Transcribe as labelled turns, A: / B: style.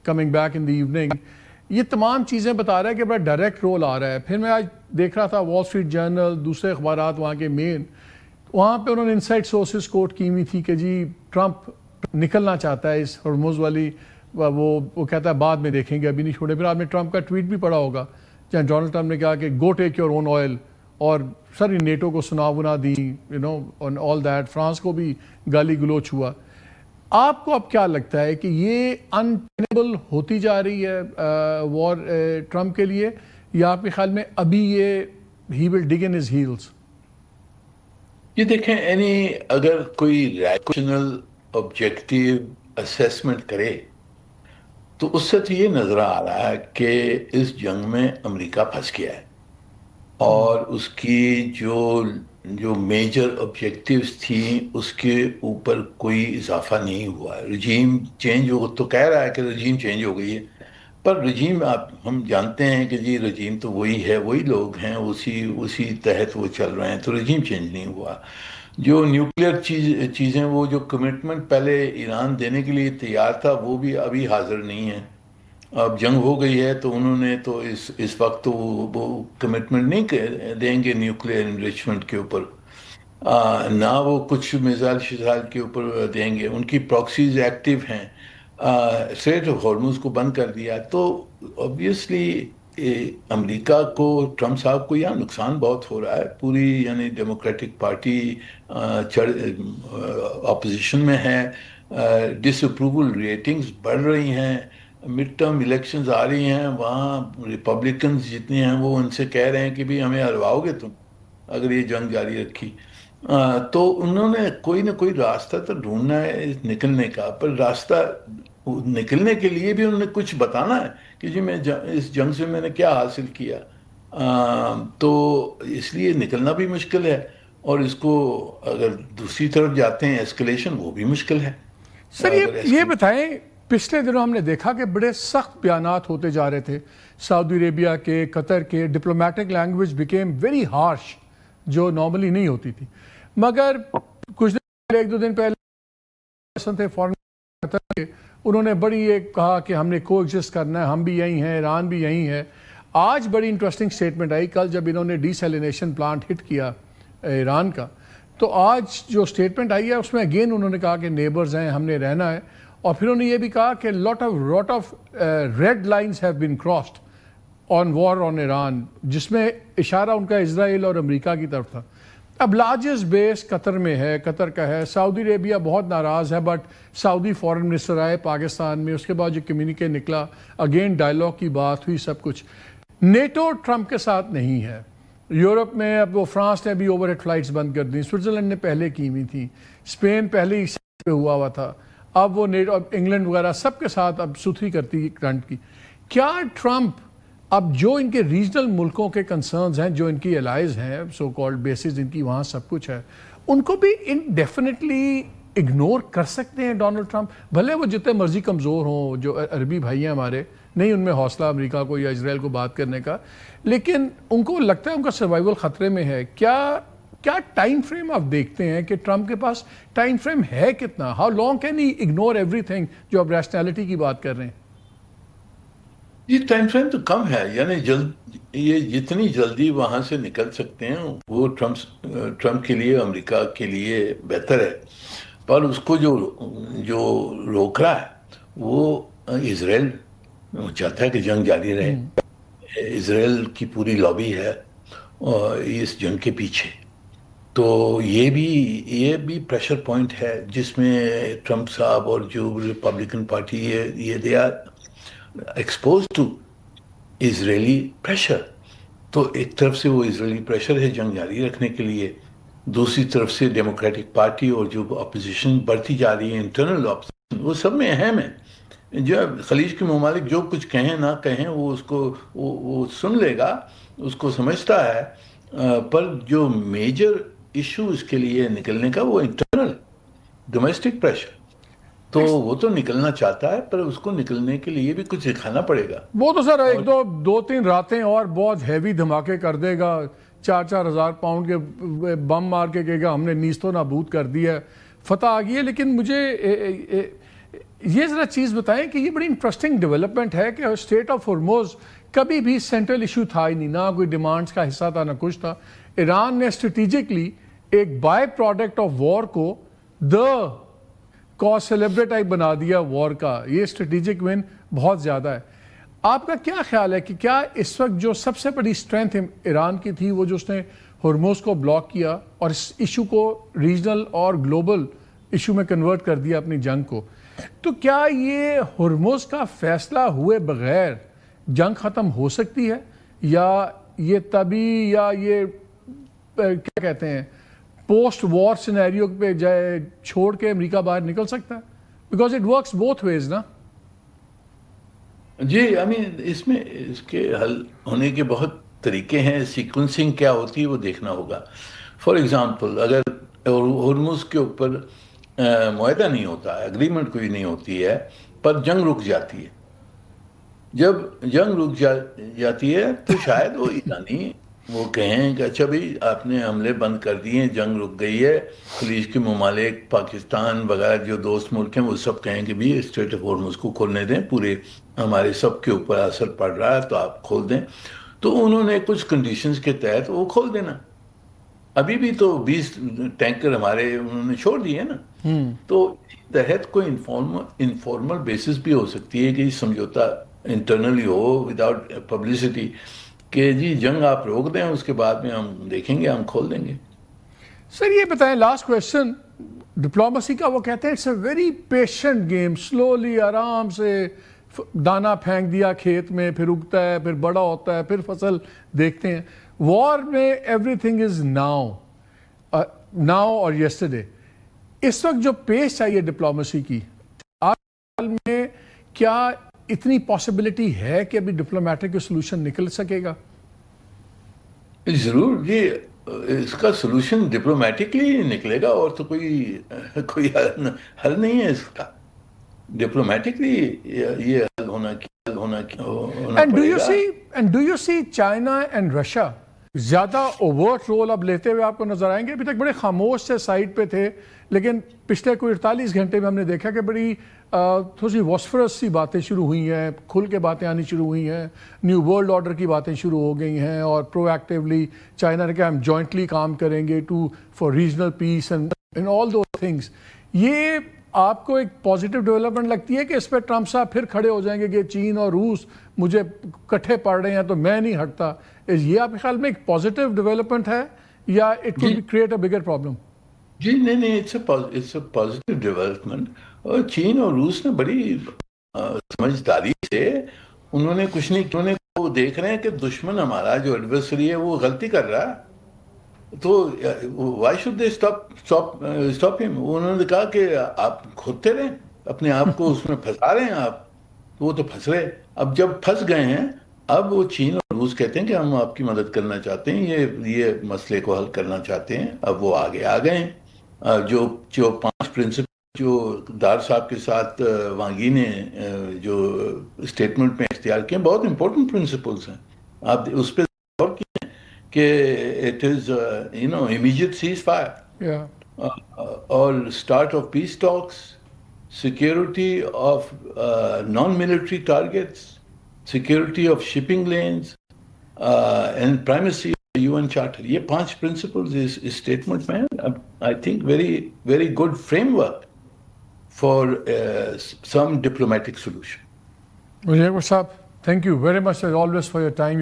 A: Coming back in the evening. یہ تمام چیزیں بتا رہا ہے کہ بڑا ڈائریکٹ رول آ رہا ہے. پھر میں آج دیکھ رہا تھا وال اسٹریٹ جرنل, دوسرے اخبارات وہاں کے مین, وہاں پہ انہوں نے انسائٹ سورسز کوٹ کی ہوئی تھی کہ جی ٹرمپ نکلنا چاہتا ہے اس ہرمز والی, وہ کہتا ہے بعد میں دیکھیں گے, ابھی نہیں چھوڑے. پھر آپ نے ٹرمپ کا ٹویٹ بھی پڑھا ہوگا جہاں ڈونلڈ ٹرمپ نے کہا کہ گو ٹیک یور اون آئل, اور ساری نیٹو کو سنا دی, آن آل دیٹ. فرانس کو بھی گالی گلوچ ہوا. آپ کو اب کیا لگتا ہے کہ یہ انٹینیبل ہوتی جا رہی ہے وار ٹرمپ کے لیے, یا آپ کے خیال میں ابھی یہ ہی ول ڈگ ان ہز ہیلز؟
B: یہ دیکھیں, اگر کوئی ریشنل آبجیکٹیو اسیسمنٹ کرے تو اس سے تو یہ نظر آ رہا ہے کہ اس جنگ میں امریکہ پھنس گیا ہے, اور اس کی جو میجر آبجیکٹیوز تھیں اس کے اوپر کوئی اضافہ نہیں ہوا ہے. رجیم چینج ہو تو کہہ رہا ہے کہ رجیم چینج ہو گئی ہے, پر رجیم ہم جانتے ہیں کہ جی رجیم تو وہی ہے, وہی لوگ ہیں, اسی تحت وہ چل رہے ہیں, تو رجیم چینج نہیں ہوا. جو نیوکلیئر چیزیں, وہ جو کمٹمنٹ پہلے ایران دینے کے لیے تیار تھا, وہ بھی ابھی حاضر نہیں ہے. اب جنگ ہو گئی ہے تو انہوں نے تو اس وقت تو وہ کمٹمنٹ نہیں دیں گے نیوکلیئر انریچمنٹ کے اوپر, نہ وہ کچھ میزائل شزائل کے اوپر دیں گے. ان کی پراکسیز ایکٹیو ہیں, اسٹریٹ آف ہارموز کو بند کر دیا. تو obviously امریکہ کو, ٹرمپ صاحب کو یہاں نقصان بہت ہو رہا ہے. پوری یعنی ڈیموکریٹک پارٹی اپوزیشن میں ہے, ڈس اپروول ریٹنگز بڑھ رہی ہیں, مڈ ٹرم الیکشنز آ رہی ہیں, وہاں ریپبلکنز جتنے ہیں وہ ان سے کہہ رہے ہیں کہ بھی ہمیں ہرواؤ گے تم اگر یہ جنگ جاری رکھی. تو انہوں نے کوئی نہ کوئی راستہ تو ڈھونڈنا ہے نکلنے کا, پر راستہ نکلنے کے لیے بھی انہوں نے کچھ بتانا ہے کہ جی میں اس جنگ سے میں نے کیا حاصل کیا. تو اس لیے نکلنا بھی مشکل ہے, اور اس کو اگر دوسری طرف جاتے ہیں ایسکلیشن, وہ بھی مشکل ہے.
A: سر یہ بتائیں, پچھلے دنوں ہم نے دیکھا کہ بڑے سخت بیانات ہوتے جا رہے تھے سعودی عربیہ کے, قطر کے. Diplomatic language became very harsh, جو نارملی نہیں ہوتی تھی. مگر کچھ دن پہلے, ایک دو دن پہلے تھے فارن قطر کے, انہوں نے بڑی یہ کہا کہ ہم نے کو ایگزسٹ کرنا ہے, ہم بھی یہیں ہیں, ایران بھی یہیں ہے. آج بڑی انٹرسٹنگ سٹیٹمنٹ آئی کل جب انہوں نے ڈی سیلینیشن پلانٹ ہٹ کیا ایران کا, تو آج جو سٹیٹمنٹ آئی ہے اس میں اگین انہوں نے کہا کہ نیبرز ہیں, ہم نے رہنا ہے. اور پھر انہوں نے یہ بھی کہا کہ lot of red lines have been crossed on war on Iran, جس میں اشارہ ان کا اسرائیل اور امریکہ کی طرف تھا. اب لارجسٹ بیس قطر میں ہے, قطر کا ہے. سعودی عربیہ بہت ناراض ہے, بٹ سعودی فارن منسٹر آئے پاکستان میں, اس کے بعد جو کمیونیکے نکلا, اگین ڈائلاگ کی بات ہوئی, سب کچھ. نیٹو ٹرمپ کے ساتھ نہیں ہے. یورپ میں اب وہ فرانس نے بھی اوور ہیڈ فلائٹس بند کر دیں, سوئٹزرلینڈ نے پہلے کی ہوئی تھی, اسپین پہلے ہی پہ ہوا تھا, اب وہ نیٹو, اب انگلینڈ وغیرہ سب کے ساتھ اب ستھری کرتی کرنٹ کی. کیا ٹرمپ اب جو ان کے ریجنل ملکوں کے کنسرنز ہیں, جو ان کی الائز ہیں, سو کالڈ بیسز ان کی وہاں سب کچھ ہے, ان کو بھی انڈیفینیٹلی اگنور کر سکتے ہیں ڈونلڈ ٹرمپ؟ بھلے وہ جتنے مرضی کمزور ہوں, جو عربی بھائی ہیں ہمارے, نہیں ان میں حوصلہ امریکہ کو یا اسرائیل کو بات کرنے کا, لیکن ان کو لگتا ہے ان کا سروائیول خطرے میں ہے. کیا ٹائم فریم آپ دیکھتے ہیں کہ ٹرمپ کے پاس ٹائم فریم ہے کتنا؟ How long can he ignore every thing, جو آپ ریشنلٹی کی بات کر رہے ہیں؟
B: یہ ٹائم فریم تو کم ہے, یعنی یہ جتنی جلدی وہاں سے نکل سکتے ہیں وہ ٹرمپ کے لیے, امریکہ کے لیے بہتر ہے. پر اس کو جو روک رہا ہے وہ اسرائیل چاہتا ہے کہ جنگ جاری رہے. اسرائیل کی پوری لابی ہے اس جنگ کے پیچھے. تو یہ بھی پریشر پوائنٹ ہے جس میں ٹرمپ صاحب اور جو ریپبلکن پارٹی ہے, یہ they are expose to Israeli pressure. تو ایک طرف سے وہ اسرائیلی پریشر ہے جنگ جاری رکھنے کے لیے, دوسری طرف سے ڈیموکریٹک پارٹی اور جو اپوزیشن بڑھتی جا رہی ہے, انٹرنل اپوزیشن, وہ سب میں اہم ہے. جو خلیج کے ممالک جو کچھ کہیں نہ کہیں, وہ اس کو وہ سن لے گا, اس کو سمجھتا ہے. پر جو میجر ایشو اس کے لیے نکلنے کا وہ انٹرنل ڈومیسٹک پریشر, تو وہ تو نکلنا چاہتا ہے, پر اس کو نکلنے کے لیے بھی کچھ دکھانا پڑے گا.
A: وہ تو سر ایک دو تین راتیں اور بہت ہیوی دھماکے کر دے گا, 4,000 پاؤنڈ کے بم مار کے کہے گا ہم نے نیست و نابود کر دیا ہے, فتح آ گئی ہے. لیکن مجھے یہ ذرا چیز بتائیں کہ یہ بڑی انٹرسٹنگ ڈیولپمنٹ ہے کہ اسٹریٹ آف ہرموز کبھی بھی سینٹرل ایشو تھا ہی نہیں، نہ کوئی ڈیمانڈز کا حصہ تھا نہ کچھ تھا. ایران نے اسٹریٹجکلی ایک بائی پروڈکٹ آف وار کو کاز سیلیبریٹ بنا دیا وار کا. یہ اسٹریٹجک ون بہت زیادہ ہے. آپ کا کیا خیال ہے کہ کیا اس وقت جو سب سے بڑی اسٹرینتھ ایران کی تھی وہ جو اس نے ہرموز کو بلاک کیا اور اس ایشو کو ریجنل اور گلوبل ایشو میں کنورٹ کر دیا اپنی جنگ کو، تو کیا یہ ہرموز کا فیصلہ ہوئے بغیر جنگ ختم ہو سکتی ہے، یا یہ تبھی یا یہ کیا کہتے ہیں پوسٹ وار سینیریو پہ جائے چھوڑ کے امریکہ باہر نکل سکتا ہے؟ Because it works both ways نا.
B: جی اس میں اس کے حل ہونے کے بہت طریقے ہیں. سیکوینسنگ کیا ہوتی ہے وہ دیکھنا ہوگا. فار ایگزامپل اگر ہرمز کے اوپر معاہدہ نہیں ہوتا ہے، اگریمنٹ کوئی نہیں ہوتی ہے، پر جنگ رک جاتی ہے. جب جنگ رک جاتی ہے تو شاید وہ ایرانی وہ کہیں کہ اچھا بھائی آپ نے حملے بند کر دیے، جنگ رک گئی ہے، خلیج کے ممالک پاکستان وغیرہ جو دوست ملک ہیں وہ سب کہیں کہ بھی اسٹریٹ آف ہرمز کو کھولنے دیں، پورے ہمارے سب کے اوپر اثر پڑ رہا ہے تو آپ کھول دیں. تو انہوں نے کچھ کنڈیشنز کے تحت وہ کھول دینا. ابھی بھی تو 20 ٹینکر ہمارے انہوں نے چھوڑ دیے نا. تو تحت کوئی انفارمل بیسس بھی ہو سکتی ہے کہ سمجھوتا انٹرنلی ہو وداؤٹ پبلسٹی کہ جی جنگ آپ روک دیں، اس کے بعد میں ہم دیکھیں گے، ہم کھول دیں گے.
A: سر یہ بتائیں لاسٹ کویشچن، ڈپلومسی کا وہ کہتے ہیں it's a very patient game, slowly آرام سے دانا پھینک دیا کھیت میں، پھر اگتا ہے، پھر بڑا ہوتا ہے، پھر فصل دیکھتے ہیں. وار میں ایوری تھنگ از ناؤ اور یسٹرڈے. اس وقت جو پیش آئی ہے ڈپلومسی کی، آپ کے خیال میں کیا اتنی پاسبلٹی ہے کہ ابھی ڈپلومیٹک سولوشن نکل سکے گا؟
B: ضرور جی، اس کا سولوشن ڈپلومیٹکلی نکلے گا، اور تو کوئی حل نہیں ہے اس کا. ڈپلومیٹکلی یہ حل ہونا
A: And do you see China and Russia زیادہ اوورٹ رول اب لیتے ہوئے آپ کو نظر آئیں گے؟ ابھی تک بڑے خاموش سے سائڈ پہ تھے، لیکن پچھلے کوئی 48 گھنٹے میں ہم نے دیکھا کہ بڑی تھوڑی سی واسفرس سی باتیں شروع ہوئی ہیں، کھل کے باتیں آنی شروع ہوئی ہیں، نیو ورلڈ آرڈر کی باتیں شروع ہو گئی ہیں، اور پرو ایکٹیولی چائنا نے کہا ہم جوائنٹلی کام کریں گے for regional piece and all those things. یہ آپ کو ایک پازیٹیو ڈیولپمنٹ لگتی ہے کہ اس پہ ٹرمپ صاحب پھر کھڑے ہو جائیں گے کہ چین اور روس مجھے کٹھے پڑ رہے ہیں تو میں نہیں ہٹتا؟ یہ آپ کے خیال میں ایک پازیٹیو ڈیولپمنٹ ہے یا it could create a bigger problem?
B: جی نہیں، اٹس اے پازیٹیو ڈیولپمنٹ. اور چین اور روس نے بڑی سمجھداری سے انہوں نے کچھ نہیں، انہوں نے وہ دیکھ رہے ہیں کہ دشمن ہمارا جو ایڈورسری ہے وہ غلطی کر رہا ہے، تو وائی شوڈ دے اسٹاپ ہم. انہوں نے کہا کہ آپ کھودتے رہیں اپنے آپ کو، اس میں پھنسا رہے ہیں آپ، وہ تو پھنس رہے. اب جب پھنس گئے ہیں، اب وہ چین اور روس کہتے ہیں کہ ہم آپ کی مدد کرنا چاہتے ہیں، یہ مسئلے کو حل کرنا چاہتے ہیں. اب وہ آگے آ گئے ہیں. جو 5 پرنسپل جو دار صاحب کے ساتھ وانگی نے جو اسٹیٹمنٹ میں اختیار کیے، بہت امپورٹنٹ پرنسپلز ہیں. آپ اس پہ غور کیے کہ it is immediate ceasefire اور start of peace talks, security of non military targets, security of shipping lanes and primacy UN charter. یہ 5 پرنسپلز اس اسٹیٹمنٹ میں ہیں. I think very good framework for some diplomatic solution.
A: صاحب thank you very much as always for your time.